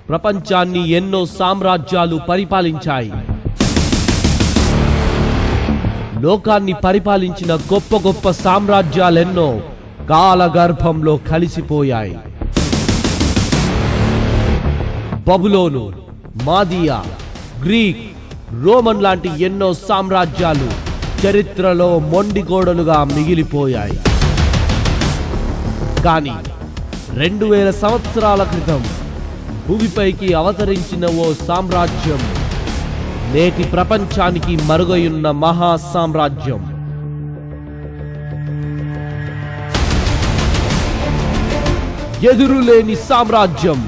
ప్రపంచాన్ని ఎన్నో సామ్రాజ్యాలు పరిపాలించాయి. లోకాన్ని పరిపాలించిన గొప్ప గొప్ప సామ్రాజ్యాలెన్నో కాలగర్భంలో కలిసిపోయాయి. బబులోను, మాదియా, గ్రీక్, రోమన్ లాంటి ఎన్నో సామ్రాజ్యాలు చరిత్రలో మొండిగోడలుగా మిగిలిపోయాయి. కానీ 2000 సంవత్సరాల క్రితం భూమిపైకి అవతరించిన ఓ సామ్రాజ్యం నేటి ప్రపంచానికి మరుగయున్న మహా సామ్రాజ్యం. ఎదురులేని సామ్రాజ్యం,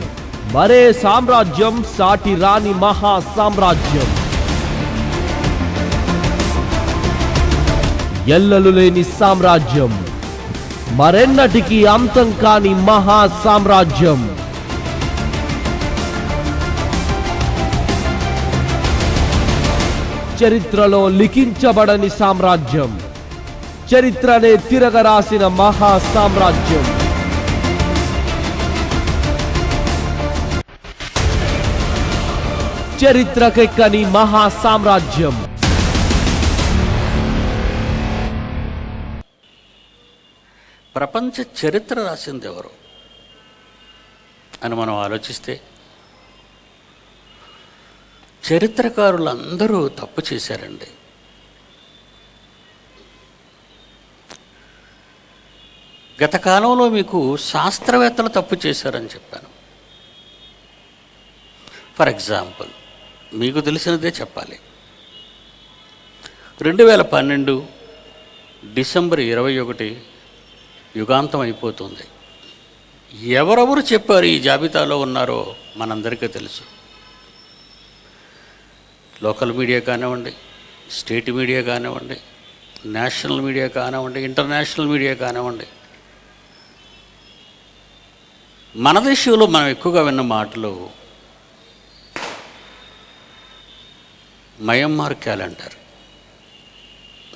మరే సామ్రాజ్యం సాటి రాని మహా సామ్రాజ్యం. ఎల్లలు లేని సామ్రాజ్యం, మరెన్నటికీ అంతం కాని మహా సామ్రాజ్యం. చరిత్రలో లిఖించబడని సామ్రాజ్యం, చరిత్రనే తిరగరాసిన మహా సామ్రాజ్యం. చరిత్రకెక్కని మహా సామ్రాజ్యం. ప్రపంచ చరిత్ర రాసింది ఎవరు అని మనం ఆలోచిస్తే చరిత్రకారులందరూ తప్పు చేశారండి. గత కాలంలో మీకు శాస్త్రవేత్తలు తప్పు చేశారని చెప్పాను. ఫర్ ఎగ్జాంపుల్, మీకు తెలిసినదే చెప్పాలి. 2012 డిసెంబర్ 21 యుగాంతం అయిపోతుంది. ఎవరెవరు చెప్పారు ఈ జాబితాలో ఉన్నారో మనందరికీ తెలుసు. లోకల్ మీడియా కానివ్వండి, స్టేట్ మీడియా కానివ్వండి, నేషనల్ మీడియా కానివ్వండి, ఇంటర్నేషనల్ మీడియా కానివ్వండి. మన దేశంలో మనం ఎక్కువగా విన్న మాటలు మయన్మార్ క్యాలెండర్.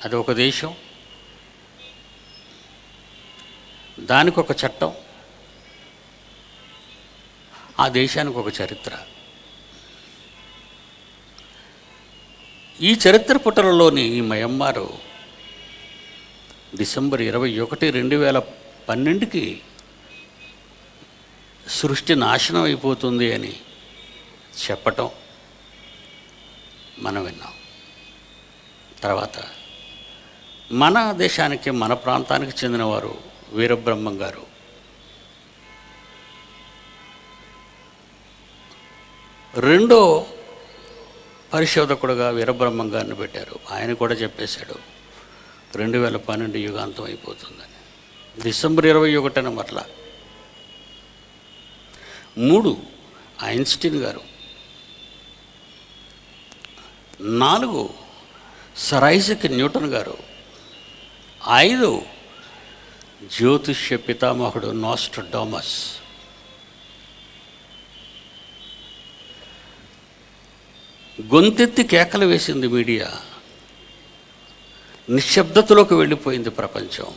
అది ఒక దేశం, దానికి ఒక చట్టం, ఆ దేశానికి ఒక చరిత్ర. ఈ చరిత్ర పుటలలోని ఈ మయన్మారు డిసెంబర్ 21, 2012కి సృష్టి నాశనం అయిపోతుంది అని చెప్పటం మనం విన్నాం. తర్వాత మన దేశానికి, మన ప్రాంతానికి చెందినవారు వీరబ్రహ్మం గారు రెండో పరిశోధకుడుగా వీరబ్రహ్మం గారిని పెట్టారు. ఆయన కూడా చెప్పేశాడు 2012 యుగాంతం అయిపోతుందని. డిసెంబర్ 21 మరలా. 3 ఐన్స్టీన్ గారు. 4 సర్ ఐజక్ న్యూటన్ గారు. 5 జ్యోతిష్య పితామహుడు నాస్ట్రడామస్. గొంతెత్తి కేకలు వేసింది మీడియా. నిశ్శబ్దతలోకి వెళ్ళిపోయింది ప్రపంచం.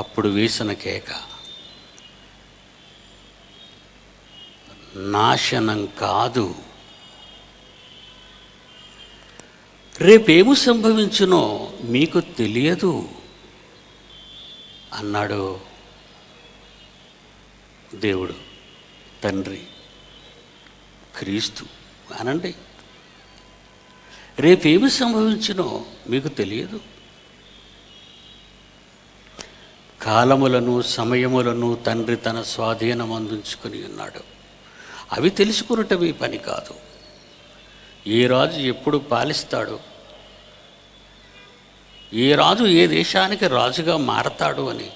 అప్పుడు వేసిన కేక నాశనం కాదు, రేపేమి సంభవించునో మీకు తెలియదు అన్నాడు దేవుడు, తండ్రి, క్రీస్తు. అనండి, రేపేమి సంభవించునో మీకు తెలియదు. కాలములను సమయములను తండ్రి తన స్వాధీనం అందించుకుని ఉన్నాడు. అవి తెలుసుకున్నటవి పని కాదు. ఏ రాజు ఎప్పుడు పాలిస్తాడు, ఏ రాజు ఏ దేశానికి రాజుగా మారతాడు అని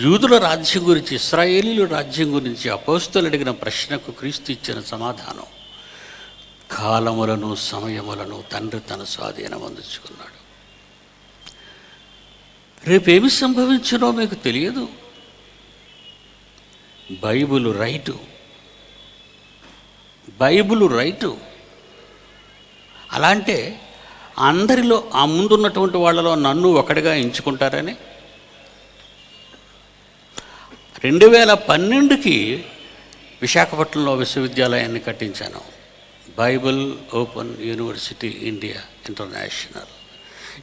యూదుల రాజ్యం గురించి, ఇశ్రాయేలీల రాజ్యం గురించి అపోస్తలులు అడిగిన ప్రశ్నకు క్రీస్తు ఇచ్చిన సమాధానం కాలములను సమయములను తండ్రి తన స్వాధీనం అందించుకున్నాడు. రేపేమి సంభవించునో మీకు తెలియదు. Bible right. అలా అంటే అందరిలో ఆ ముందున్నటువంటి వాళ్ళలో నన్ను ఒకటిగా ఎంచుకుంటారని, 2012కి విశాఖపట్నంలో విశ్వవిద్యాలయాన్ని కట్టించాను. Bible open university India international.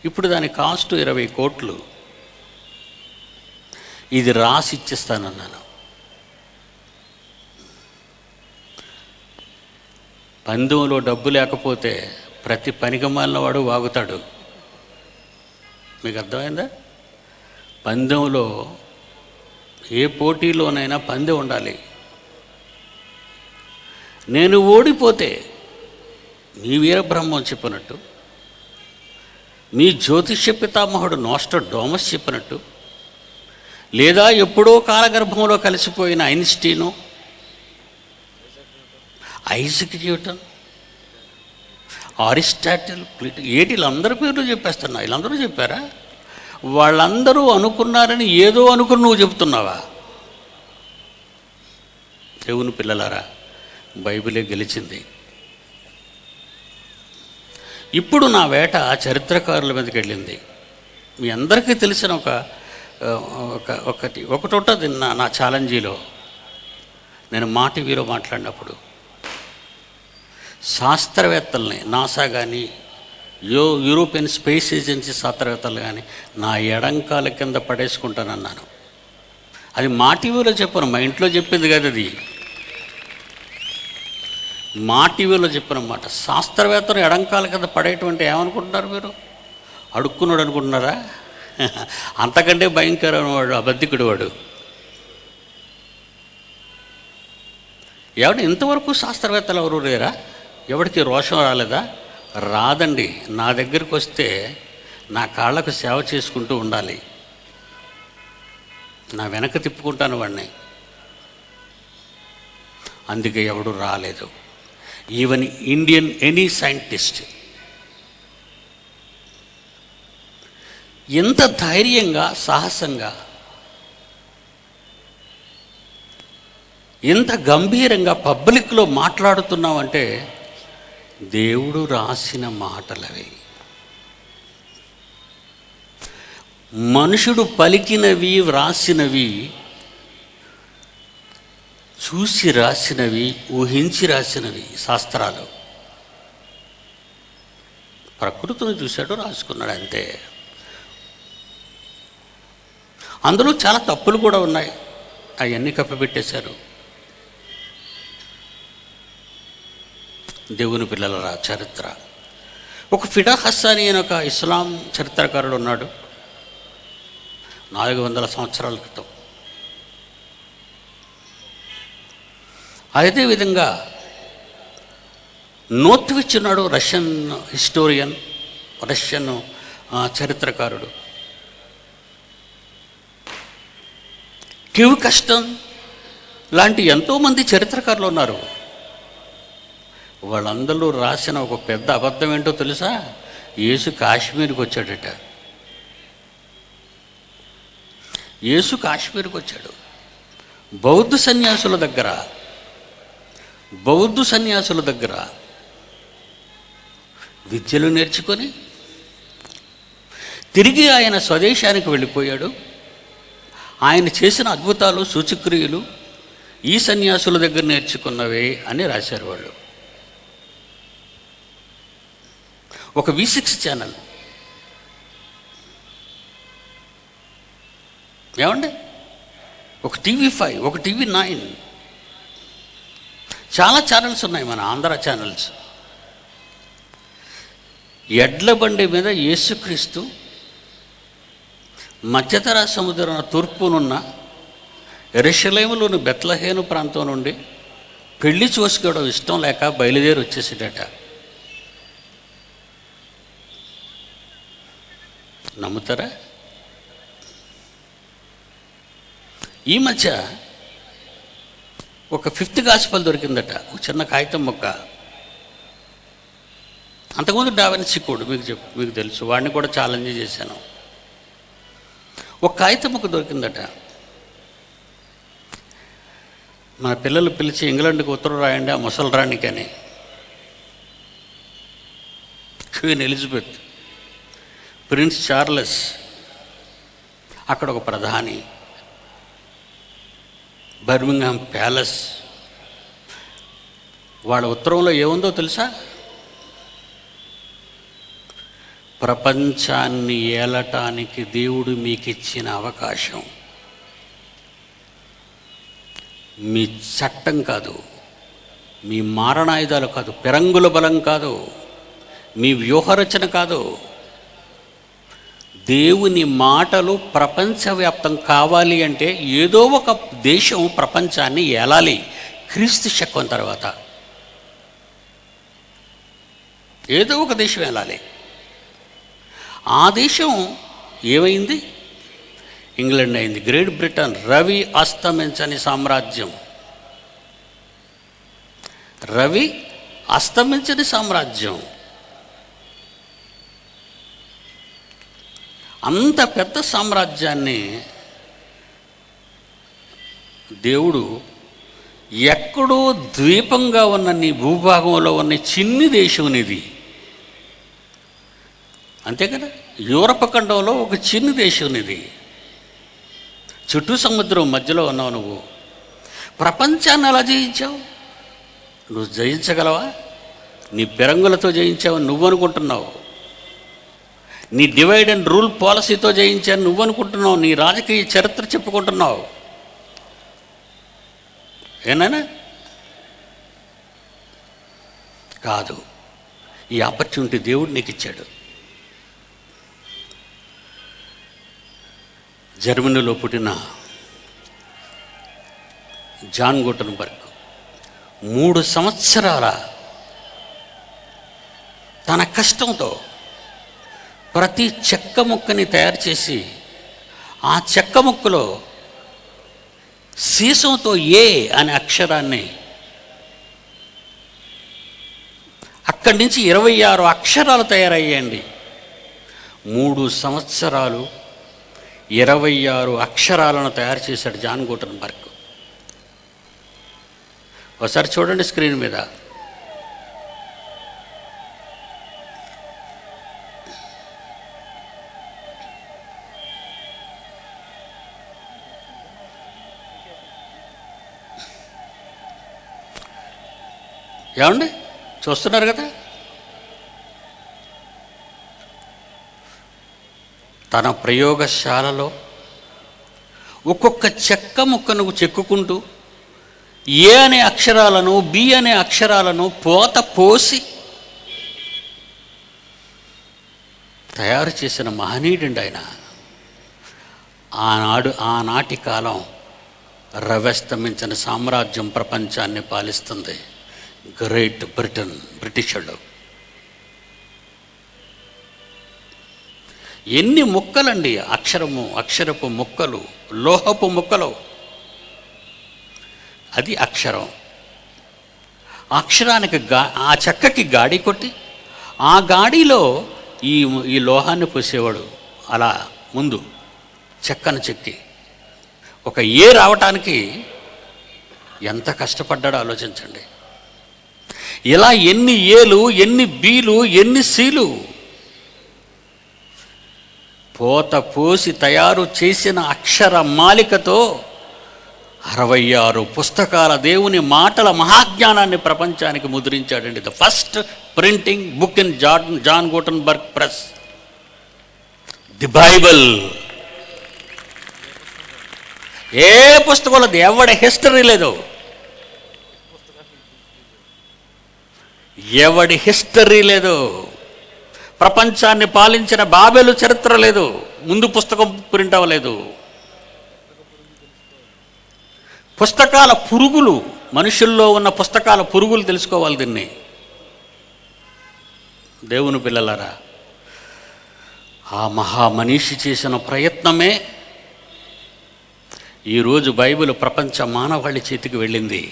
ఇప్పుడు దాని కాస్ట్ 20 కోట్లు. ఇది రాసి ఇచ్చేస్తానన్నాను. పందెంలో డబ్బు లేకపోతే ప్రతి పనికిమాలిన వాడు వాగుతాడు. మీకు అర్థమైందా? పందెంలో ఏ పోటీలోనైనా పందెం ఉండాలి. నేను ఓడిపోతే మీ వీరబ్రహ్మం చెప్పినట్టు, మీ జ్యోతిష్య పితామహుడు నోస్ట్రడామస్ చెప్పినట్టు, లేదా ఎప్పుడో కాలగర్భంలో కలిసిపోయిన ఐన్స్టీను, ఐజక్ న్యూటన్, అరిస్టాటిల్, వీళ్ళందరి పేర్లు చెప్పేస్తున్నా. వీళ్ళందరూ చెప్పారా? వాళ్ళందరూ అనుకున్నారని ఏదో అనుకుని నువ్వు చెబుతున్నావా? దేవుని పిల్లలారా, బైబిలే గెలిచింది. ఇప్పుడు నా వేట చరిత్రకారుల మీదకి వెళ్ళింది. మీ అందరికీ తెలిసిన ఒకటి ఉంటుంది నా ఛాలెంజీలో. నేను మా టీవీలో మాట్లాడినప్పుడు శాస్త్రవేత్తల్ని, నాసా కానీ యూరోపియన్ స్పేస్ ఏజెన్సీ శాస్త్రవేత్తలు కానీ నా ఎడంకాల కింద పడేసుకుంటానన్నాను. అది మా టీవీలో చెప్పాను, మా ఇంట్లో చెప్పింది కదా. అది మా టీవీలో చెప్పినమాట. శాస్త్రవేత్తలు ఎడంకాల కింద పడేటువంటి ఏమనుకుంటున్నారు మీరు? అడుక్కున్నాడు అనుకుంటున్నారా? అంతకంటే భయంకరమైన వాడు అబద్ధికుడు వాడు. ఎవడు ఇంతవరకు శాస్త్రవేత్తలు ఎవరు లేరా? ఎవరికి రోషం రాలేదా? రాదండి. నా దగ్గరికి వస్తే నా కాళ్ళకు సేవ చేసుకుంటూ ఉండాలి. నా వెనక తిప్పుకుంటాను వాడిని. అందుకే ఎవడు రాలేదు. ఈవెన్ ఇండియన్ ఎనీ సైంటిస్ట్ ఎంత ధైర్యంగా, సాహసంగా, ఎంత గంభీరంగా పబ్లిక్లో మాట్లాడుతున్నామంటే దేవుడు రాసిన మాటలవి. మనుషుడు పలికినవి, వ్రాసినవి, చూసి రాసినవి, ఊహించి రాసినవి శాస్త్రాలు. ప్రకృతిని చూశాడు, రాసుకున్నాడు, అంతే. అందులో చాలా తప్పులు కూడా ఉన్నాయి. అవన్నీ కప్పిపెట్టేశారు. దేవుని పిల్లల చరిత్ర. ఒక ఫిడా హస్సాని అని ఒక ఇస్లాం చరిత్రకారుడు ఉన్నాడు 400 సంవత్సరాల క్రితం. అదేవిధంగా నోత్విచ్ ఉన్నాడు, రష్యన్ హిస్టోరియన్, రష్యన్ చరిత్రకారుడు. కివ్ కస్టన్ లాంటి ఎంతోమంది చరిత్రకారులు ఉన్నారు. వాళ్ళందరూ రాసిన ఒక పెద్ద అబద్ధం ఏంటో తెలుసా? యేసు కాశ్మీర్కి వచ్చాడట. యేసు కాశ్మీర్కి వచ్చాడు. బౌద్ధ సన్యాసుల దగ్గర విద్యలు నేర్చుకొని తిరిగి ఆయన స్వదేశానికి వెళ్ళిపోయాడు. ఆయన చేసిన అద్భుతాలు, సూచక్రియలు ఈ సన్యాసుల దగ్గర నేర్చుకున్నవే అని రాశారు వాళ్ళు. ఒక V6 ఛానల్, ఏమండి, ఒక TV5, ఒక TV9, చాలా ఛానల్స్ ఉన్నాయి మన ఆంధ్ర ఛానల్స్. ఎడ్ల బండి మీద యేసుక్రీస్తు మధ్యధరా సముద్రం తూర్పునున్న యెరూషలేములోని బెత్లెహేము ప్రాంతం నుండి పెళ్లి చూసుకోవడం ఇష్టం లేక బయలుదేరి వచ్చేసాడట. నమ్ముతారా? ఈ మధ్య ఒక 5th గాస్పెల్ దొరికిందట, ఒక చిన్న కాగితం మొక్క. అంతకుముందు డావిన్సీ కోడ్ మీకు తెలుసు, వాడిని కూడా ఛాలెంజ్ చేశాను. ఒక కాగితం మొక్క దొరికిందట. మన పిల్లలు పిలిచి ఇంగ్లాండ్కి ఉత్తరం రాయండి ఆ ముసలి రాణికని. క్వీన్ ఎలిజబెత్, ప్రిన్స్ చార్లెస్, అక్కడ ఒక ప్రధాని, బర్మింగ్హామ్ ప్యాలెస్. వాళ్ళ ఉత్తరంలో ఏముందో తెలుసా? ప్రపంచాన్ని ఏలటానికి దేవుడు మీకు ఇచ్చిన అవకాశం మీ చట్టం కాదు, మీ మారణాయుధాలు కాదు, పెరంగుల బలం కాదు, మీ వ్యూహరచన కాదు. దేవుని మాటలు ప్రపంచవ్యాప్తం కావాలి అంటే ఏదో ఒక దేశం ప్రపంచాన్ని ఏలాలి. క్రీస్తు శకం తర్వాత ఏదో ఒక దేశం ఏలాలి. ఆ దేశం ఏమైంది? ఇంగ్లాండ్ అయింది. గ్రేట్ బ్రిటన్ రవి అస్తమించని సామ్రాజ్యం. రవి అస్తమించని సామ్రాజ్యం. అంత పెద్ద సామ్రాజ్యాన్ని దేవుడు ఎక్కడో ద్వీపంగా ఉన్న నీ భూభాగంలో ఉన్న చిన్ని దేశం ఇది. అంతే కదా, యూరప్ ఖండంలో ఒక చిన్ని దేశం ఇది. చుట్టూ సముద్రం మధ్యలో ఉన్నావు. నువ్వు ప్రపంచాన్ని ఎలా జయించావు? నువ్వు జయించగలవా? నీ పెరంగులతో జయించావు నువ్వు అనుకుంటున్నావు. నీ డివైడ్ అండ్ రూల్ పాలసీతో జయించాను నువ్వు అనుకుంటున్నావు. నీ రాజకీయ చరిత్ర చెప్పుకుంటున్నావు. ఏనానా? కాదు. ఈ ఆపర్చునిటీ దేవుడు నీకు ఇచ్చాడు. జర్మనీలో పుట్టిన జాన్ గుటెన్బర్గ్ 3 సంవత్సరాల తన కష్టంతో ప్రతి చెక్క ముక్కని తయారు చేసి ఆ చెక్క ముక్కలో సీసంతో ఏ అనే అక్షరాన్ని అక్కడి నుంచి 26 అక్షరాలు తయారయ్యాయండి. 3 సంవత్సరాలు 26 అక్షరాలను తయారు చేశాడు జాన్ గుటెన్బర్గ్. ఒకసారి చూడండి స్క్రీన్ మీద. ఏమండి చూస్తున్నారు కదా? తన ప్రయోగశాలలో ఒక్కొక్క చెక్క ముక్కను చెక్కుకుంటూ ఏ అనే అక్షరాలను బి అనే అక్షరాలను పోత పోసి తయారు చేసిన మహనీయుడండి ఆయన. ఆనాటి కాలం రవస్తమించిన సామ్రాజ్యం ప్రపంచాన్ని పాలిస్తుంది. Great Britain, బ్రిటిషర్లు. ఎన్ని ముక్కలండి! అక్షరపు ముక్కలు, లోహపు ముక్కలు. అది అక్షరం. అక్షరానికి ఆ చెక్కకి గాడి కొట్టి ఆ గాడిలో ఈ లోహాన్ని పోసేవాడు. అలా ముందు చెక్కను చెక్కి ఒక ఏ రావటానికి ఎంత కష్టపడ్డాడో ఆలోచించండి. ఇలా ఎన్ని ఏలు, ఎన్ని బీలు, ఎన్ని సీలు పోత పోసి తయారు చేసిన అక్షర మాలికతో 66 పుస్తకాల దేవుని మాటల మహాజ్ఞానాన్ని ప్రపంచానికి ముద్రించాడండి. The first printing book in John Gutenberg press, the Bible. ఏ పుస్తకంలో ఎవడి హిస్టరీ లేదు, ఎవడి హిస్టరీ లేదు. ప్రపంచాన్ని పాలించిన బాబెలు చరిత్ర లేదు, ముందు పుస్తకం ప్రింట్ అవ్వలేదు. పుస్తకాల పురుగులు, మనుషుల్లో ఉన్న పుస్తకాల పురుగులు తెలుసుకోవాలి దీన్ని. దేవుని పిల్లలారా, ఆ మహామనీషి చేసిన ప్రయత్నమే ఈరోజు బైబిల్ ప్రపంచ మానవాళి చేతికి వెళ్ళింది.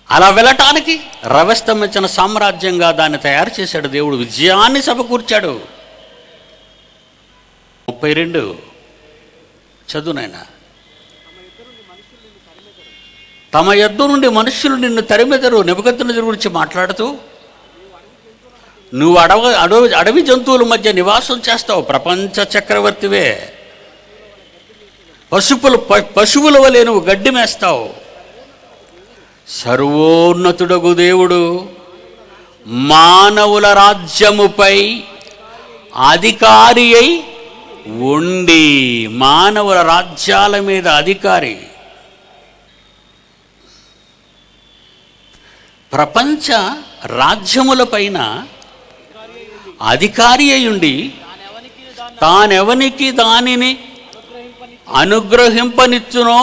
అలా వెళ్ళటానికి రవస్తమించిన సామ్రాజ్యంగా దాన్ని తయారు చేశాడు దేవుడు. విజయాన్ని సమకూర్చాడు. 32 చదువునైనా. తమ యొద్ద నుండి మనుష్యులు నిన్ను తరిమెదరు. నెబుకద్నెజరు గురించి మాట్లాడుతూ, నువ్వు అడవి జంతువుల మధ్య నివాసం చేస్తావు, ప్రపంచ చక్రవర్తివే. పశువుల వలె నువ్వు గడ్డి మేస్తావు. సర్వోన్నతుడగు దేవుడు మానవుల రాజ్యముపై అధికారి అయి ఉండి, మానవుల రాజ్యాల మీద అధికారి, ప్రపంచ రాజ్యముల పైన అధికారి అయ్యుండి తానెవనికి దానిని అనుగ్రహింపనిచ్చునో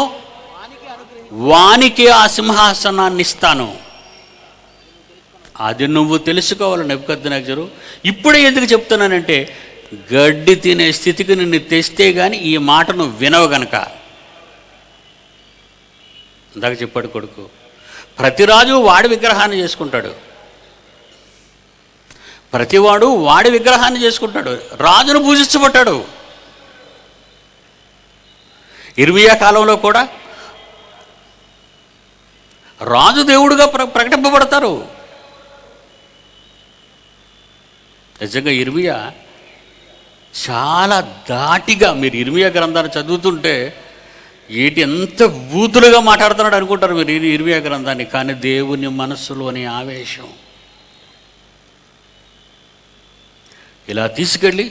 వానికి ఆ సింహాసనాన్ని ఇస్తాను. అది నువ్వు తెలుసుకోవాలి నెబుకద్నెజరు. ఇప్పుడే ఎందుకు చెప్తున్నానంటే, గడ్డి తినే స్థితికి నిన్ను తెస్తే కానీ ఈ మాట నువ్వు వినవు గనక. ఇందాక చెప్పాడు కొడుకు, ప్రతి రాజు వాడి విగ్రహాన్ని చేసుకుంటాడు, ప్రతివాడు వాడి విగ్రహాన్ని చేసుకుంటాడు, రాజును పూజించబడ్డాడు. ఇర్మియా కాలంలో కూడా రాజు దేవుడుగా ప్రకటింపబడతారు. నిజంగా ఇర్మియా చాలా ధాటిగా, మీరు ఇర్మియా గ్రంథాన్ని చదువుతుంటే ఏంటి ఎంత బూతులుగా మాట్లాడుతున్నాడు అనుకుంటారు మీరు ఇర్మియా గ్రంథాన్ని. కానీ దేవుని మనస్సులోని ఆవేశం ఇలా తీసుకెళ్ళి,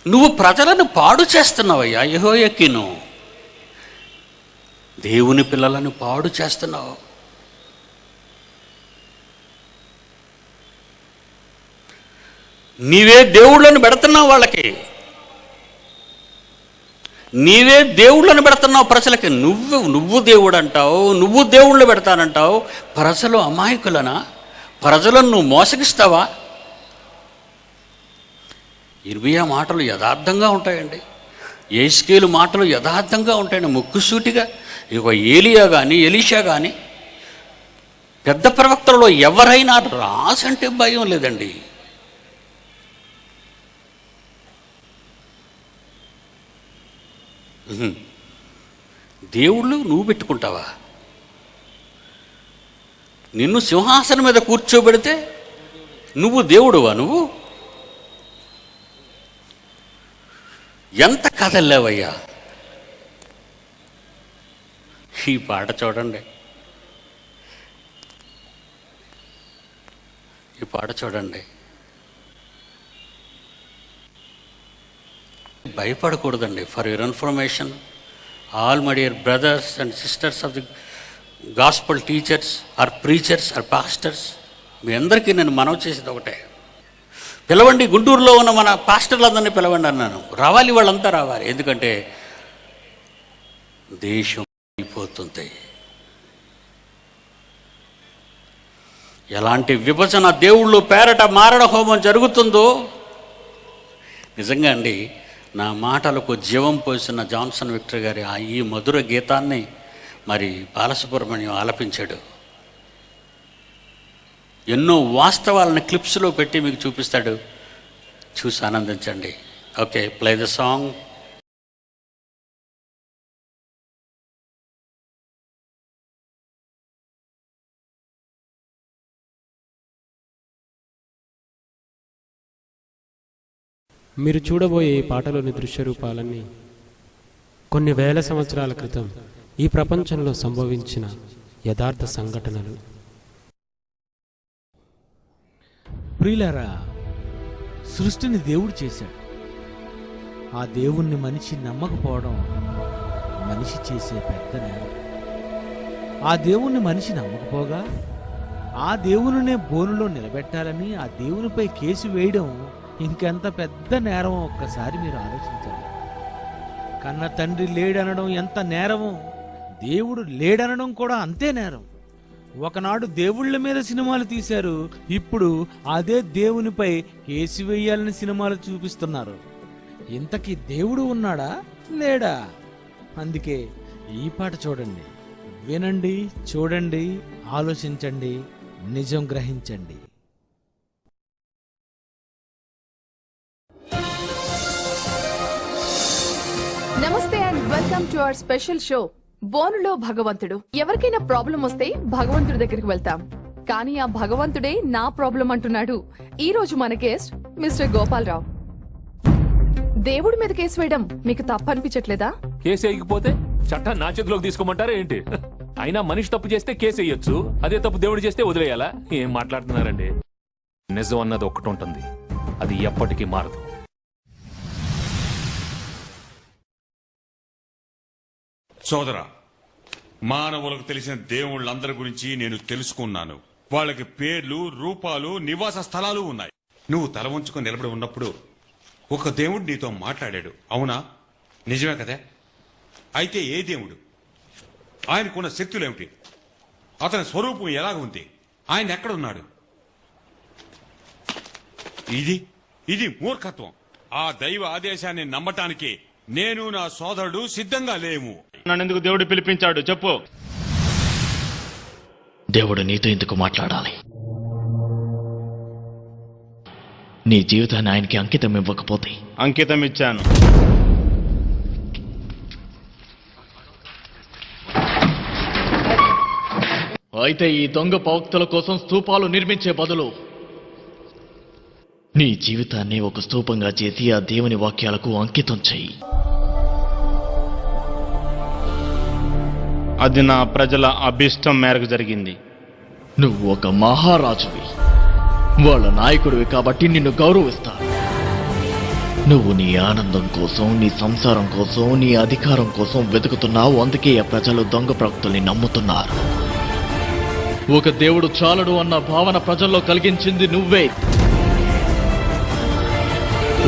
నువ్వు ప్రజలను పాడు చేస్తున్నావయ్యా యెహోయాకీను, దేవుని పిల్లలను పాడు చేస్తున్నావు. నీవే దేవుళ్ళని పెడుతున్నావు వాళ్ళకి, నీవే దేవుళ్ళని పెడుతున్నావు ప్రజలకి. నువ్వు దేవుడు అంటావు, నువ్వు దేవుళ్ళు పెడతానంటావు. ప్రజలు అమాయకులనా? ప్రజలను నువ్వు మోసగిస్తావా? ఇర్మియా మాటలు యథార్థంగా ఉంటాయండి, యెహెజ్కేలు మాటలు యథార్థంగా ఉంటాయండి, ముక్కుసూటిగా. ఇక ఏలియా కానీ ఎలీషా కానీ పెద్ద ప్రవక్తలలో ఎవరైనా రాసంటే భయం లేదండి. దేవుళ్ళు నువ్వు పెట్టుకుంటావా? నిన్ను సింహాసనం మీద కూర్చోబెడితే నువ్వు దేవుడువా? నువ్వు ఎంత కథల్లేవయ్యా. ఈ పాట చూడండి, ఈ పాట చూడండి. భయపడకూడదండి. For your information, all my dear brothers and sisters of the gospel teachers or preachers or pastors, మీ అందరికీ నేను మనవి చేసేది ఒకటే, పిలవండి. గుంటూరులో ఉన్న మన పాస్టర్లందరినీ పిలవండి అన్నాను. రావాలి, వాళ్ళంతా రావాలి. ఎందుకంటే దేశం అయిపోతుంది. ఎలాంటి విభజన దేవుళ్ళు పేరట మారణ హోమం జరుగుతుందో. నిజంగా అండి, నా మాటలకు జీవం పోసిన జాన్సన్ విక్టర్ గారి ఈ మధుర గీతాన్ని మరి బాలసుబ్రహ్మణ్యం ఆలపించాడు. ఎన్నో వాస్తవాలను క్లిప్స్లో పెట్టి మీకు చూపిస్తాడు, చూసి ఆనందించండి. Okay, play the song. మీరు చూడబోయే ఈ పాటలోని దృశ్య రూపాలన్నీ కొన్ని వేల సంవత్సరాల క్రితం ఈ ప్రపంచంలో సంభవించిన యథార్థ సంఘటనలు. ప్రియులారా, సృష్టిని దేవుడు చేశాడు. ఆ దేవుణ్ణి మనిషి నమ్మకపోవడం మనిషి చేసే పెద్ద నేరం. ఆ దేవుణ్ణి మనిషి నమ్మకపోగా ఆ దేవునినే బోనులో నిలబెట్టాలని ఆ దేవునిపై కేసు వేయడం ఇంకెంత పెద్ద నేరం ఒక్కసారి మీరు ఆలోచించాలి. కన్న తండ్రి లేడనడం ఎంత నేరమో, దేవుడు లేడనడం కూడా అంతే నేరం. ఒకనాడు దేవుళ్ళ మీద సినిమాలు తీశారు, ఇప్పుడు అదే దేవునిపై కేసు వేయాలని సినిమాలు చూపిస్తున్నారు. ఇంతకీ దేవుడు ఉన్నాడా లేడా? అందుకే ఈ పాట చూడండి, వినండి, చూడండి, ఆలోచించండి, నిజం గ్రహించండి. నమస్తే and welcome to our special show బోనులో భగవంతుడు. ఎవరికైనా ప్రాబ్లం వస్తే భగవంతుడి దగ్గరికి వెళ్తాం, కానీ ఆ భగవంతుడే నా ప్రాబ్లం అంటున్నాడు. ఈ రోజు మన గెస్ట్ మిస్టర్ గోపాలరావు. దేవుడి మీద కేసు వేయడం మీకు తప్పనిపించట్లేదా? కేసు వేయకపోతే చట్టం నా చేతిలోకి తీసుకోమంటారా ఏంటి? అయినా మనిషి తప్పు చేస్తే కేసు వేయొచ్చు, అదే తప్పు దేవుడు చేస్తే వదిలేయాలా? ఏం మాట్లాడుతున్నారండి? నిజం అన్నది ఒక్కటి ఉంటుంది, అది ఎప్పటికీ మారదు. సోదరా, మానవులకు తెలిసిన దేవుళ్ళందరి గురించి నేను తెలుసుకున్నాను. వాళ్ళకి పేర్లు, రూపాలు, నివాస స్థలాలు ఉన్నాయి. నువ్వు తల వంచుకొని నిలబడి ఉన్నప్పుడు ఒక దేవుడు నీతో మాట్లాడాడు, అవునా? నిజమే కదా? అయితే ఏ దేవుడు? ఆయనకున్న శక్తులేమిటి? అతని స్వరూపం ఎలాగ ఉంది? ఆయన ఎక్కడున్నాడు? ఇది మూర్ఖత్వం. ఆ దైవ ఆదేశాన్ని నమ్మటానికి నేను, నా సోదరుడు సిద్ధంగా లేము. నన్నెందుకు దేవుడు పిలిపించాడు చెప్పు. దేవుడు నీతో ఎందుకు మాట్లాడాలి? నీ జీవితాన్ని ఆయనకి అంకితం ఇవ్వకపోతే? అంకితం ఇచ్చాను. అయితే ఈ దొంగ ప్రవక్తల కోసం స్తూపాలు నిర్మించే బదులు నీ జీవితాన్ని ఒక స్తూపంగా చేసి ఆ దేవుని వాక్యాలకు అంకితం చెయ్యి. అది నా ప్రజల అభిష్టం మేరకు జరిగింది. నువ్వు ఒక మహారాజువి, వాళ్ళ నాయకుడివి కాబట్టి నిన్ను గౌరవిస్తారు. నువ్వు నీ ఆనందం కోసం, నీ సంసారం కోసం, నీ అధికారం కోసం వెతుకుతున్నావు. అందుకే ఆ ప్రజలు దొంగ ప్రవక్తల్ని నమ్ముతున్నారు. ఒక దేవుడు చాలడు అన్న భావన ప్రజల్లో కలిగించింది నువ్వే.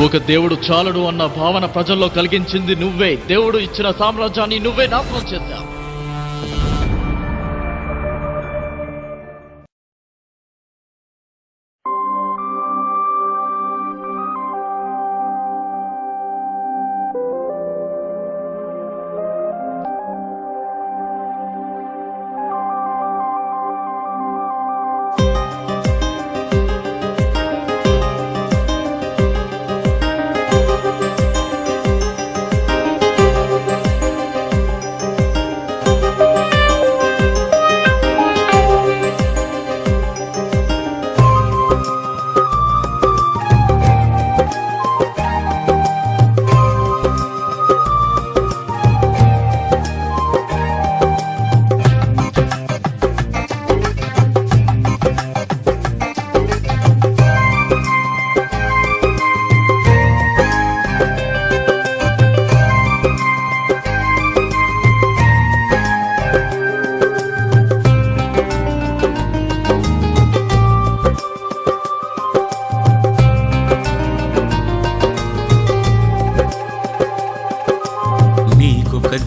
ఒక దేవుడు చాలడు అన్న భావన ప్రజల్లో కలిగించింది నువ్వే. దేవుడు ఇచ్చిన సామ్రాజ్యాన్ని నువ్వే నాశనం చేశావు.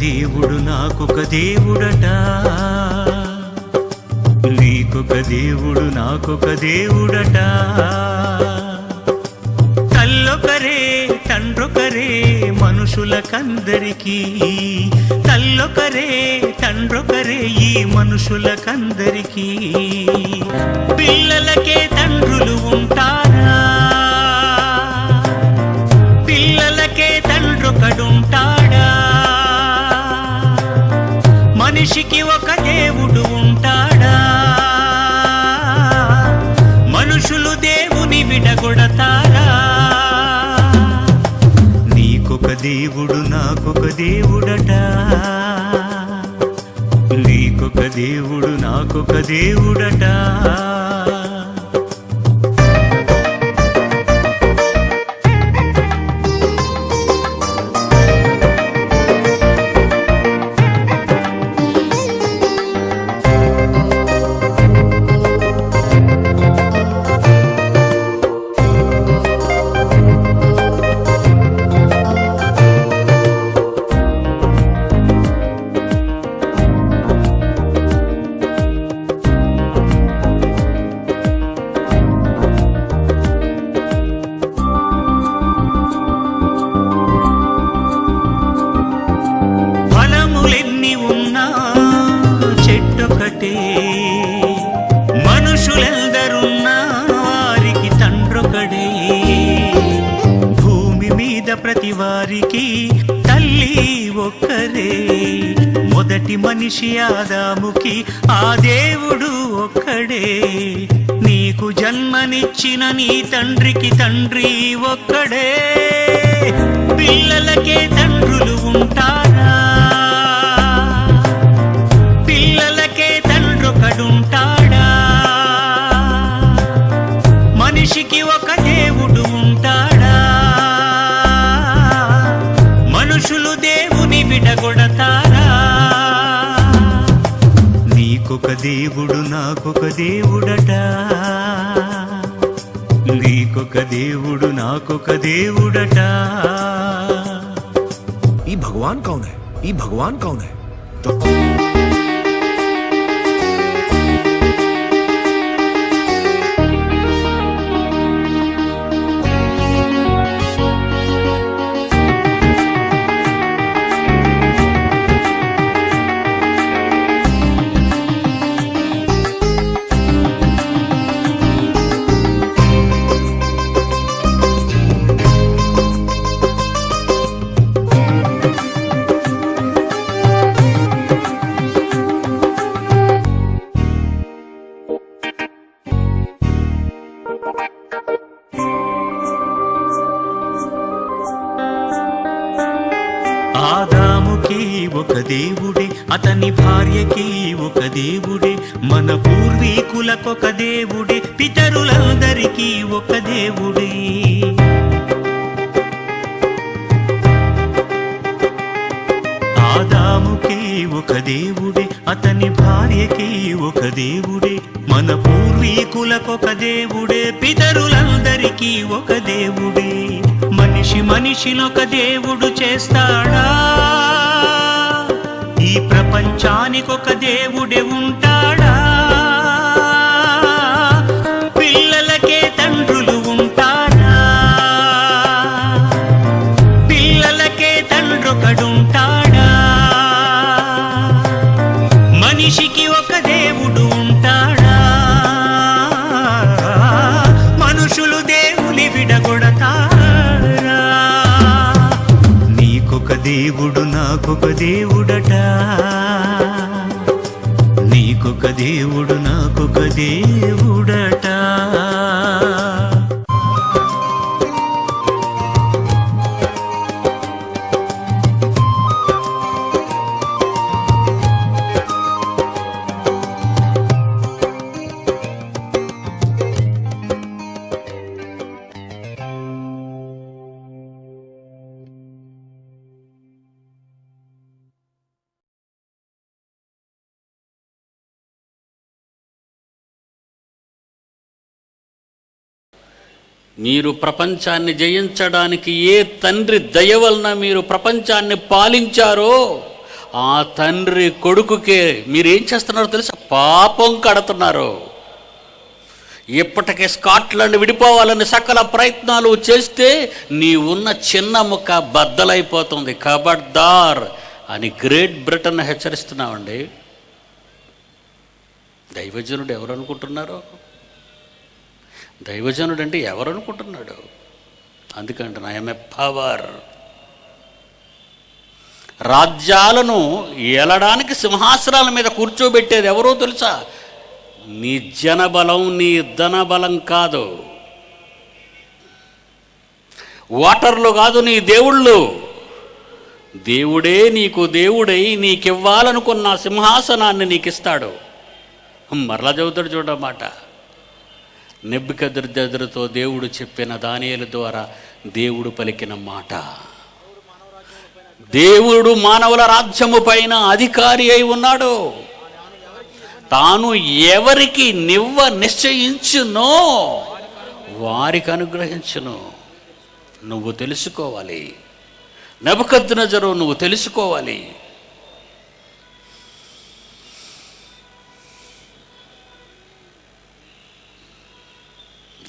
దేవుడు నాకొక దేవుడట, నీకొక దేవుడు నాకొక దేవుడట. తల్లొకరే తండ్రొకరే మనుషులకందరికీ, తల్లొకరే తండ్రొకరే ఈ మనుషులకందరికీ. పిల్లలకే తండ్రులు ఉంటారా? పిల్లలకే తండ్రొకడుంటాడా? మనిషికి ఒక దేవుడు ఉంటాడా? మనుషులు దేవుని విడగొడతారా? నీకొక దేవుడు నాకొక దేవుడట, నీకొక దేవుడు నాకొక దేవుడట. మనుషులెందరున్నా వారికి తండ్రొకడే. భూమి మీద ప్రతి వారికి తల్లి ఒక్కరే. మొదటి మనిషి ఆదాముకి ఆ దేవుడు ఒక్కడే. నీకు జన్మనిచ్చిన నీ తండ్రికి తండ్రి ఒక్కడే. పిల్లలకే తండ్రులు ఉంటారా? పిల్లలకే తండ్రొకడుంటాడా? మనిషికి ఒక దేవుడు ఉంటాడా? మనుషులు దేవుని విడగొడతారా? నీకొక దేవుడు నాకొక దేవుడట, నీకొక దేవుడు నాకొక దేవుడట. ये भगवान कौन है? ये भगवान कौन है? तो ఆదాముకి ఒక దేవుడే, అతని భార్యకి ఒక దేవుడే, మన పూర్వీకులకొక దేవుడే, పితరులందరికీ ఒక దేవుడే. ఆదాముకి ఒక దేవుడే, అతని భార్యకి ఒక దేవుడే, మన పూర్వీకులకొక దేవుడే, పితరులందరికీ ఒక దేవుడే. మనిషి మనిషినొక దేవుడు చేస్తాడా? ఈ ప్రపంచానికొక దేవుడే ఉంటాడా? పిల్లలకే తండ్రులు ఉంటారా? పిల్లలకే తండ్రొకడుంటాడా? మనిషికి ఒక దేవుడు ఉంటాడా? మనుషులు దేవుని విడగొడతారా? నీకొక దేవుడు నాకొక దేవుడట, నీకొక దేవుడు నాకొక దేవుడట. మీరు ప్రపంచాన్ని జయించడానికి ఏ తండ్రి దయ వలన మీరు ప్రపంచాన్ని పాలించారో ఆ తండ్రి కొడుకుకే మీరేం చేస్తున్నారో తెలుసా? పాపం కడుతున్నారు. ఇప్పటికే స్కాట్లాండ్ విడిపోవాలని సకల ప్రయత్నాలు చేస్తే నీ ఉన్న చిన్న ముక్క బద్దలైపోతుంది. ఖబర్దార్ అని గ్రేట్ బ్రిటన్ హెచ్చరిస్తున్నామండి. దైవజనుడు ఎవరు అనుకుంటున్నారో? దైవజనుడు అంటే ఎవరు అనుకుంటున్నాడు? అందుకంటే ఐఎమ్ ఎ పవర్. రాజ్యాలను ఏలడానికి సింహాసనాల మీద కూర్చోబెట్టేది ఎవరో తెలుసా? నీ జనబలం, నీ ధనబలం కాదు, ఓటర్లు కాదు, నీ దేవుళ్ళు. దేవుడే నీకు దేవుడై నీకివ్వాలనుకున్న సింహాసనాన్ని నీకు ఇస్తాడు. మరలా చదువుతాడు చూడమాట. నెబుకద్నెజరుతో దేవుడు చెప్పిన దానియేలు ద్వారా దేవుడు పలికిన మాట. దేవుడు మానవుల రాజ్యము పైన అధికారి అయి ఉన్నాడు. తాను ఎవరికి నిశ్చయించునో వారికి అనుగ్రహించును. నువ్వు తెలుసుకోవాలి నెబుకద్నెజరు, నువ్వు తెలుసుకోవాలి.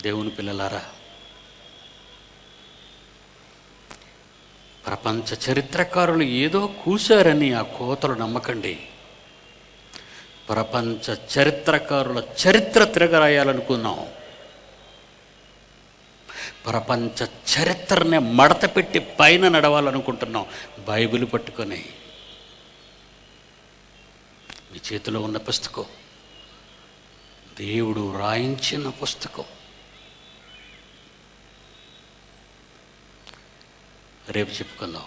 దేవుని పిల్లలారా, ప్రపంచ చరిత్రకారులు ఏదో కూశారని ఆ కోతలు నమ్మకండి. ప్రపంచ చరిత్రకారుల చరిత్ర తిరగరాయాలనుకున్నాం. ప్రపంచ చరిత్రనే మడత పెట్టి పైన నడవాలనుకుంటున్నాం బైబిల్ పట్టుకొని. మీ చేతిలో ఉన్న పుస్తకం దేవుడు రాయించిన పుస్తకం. రేపు చెప్పుకుందాం.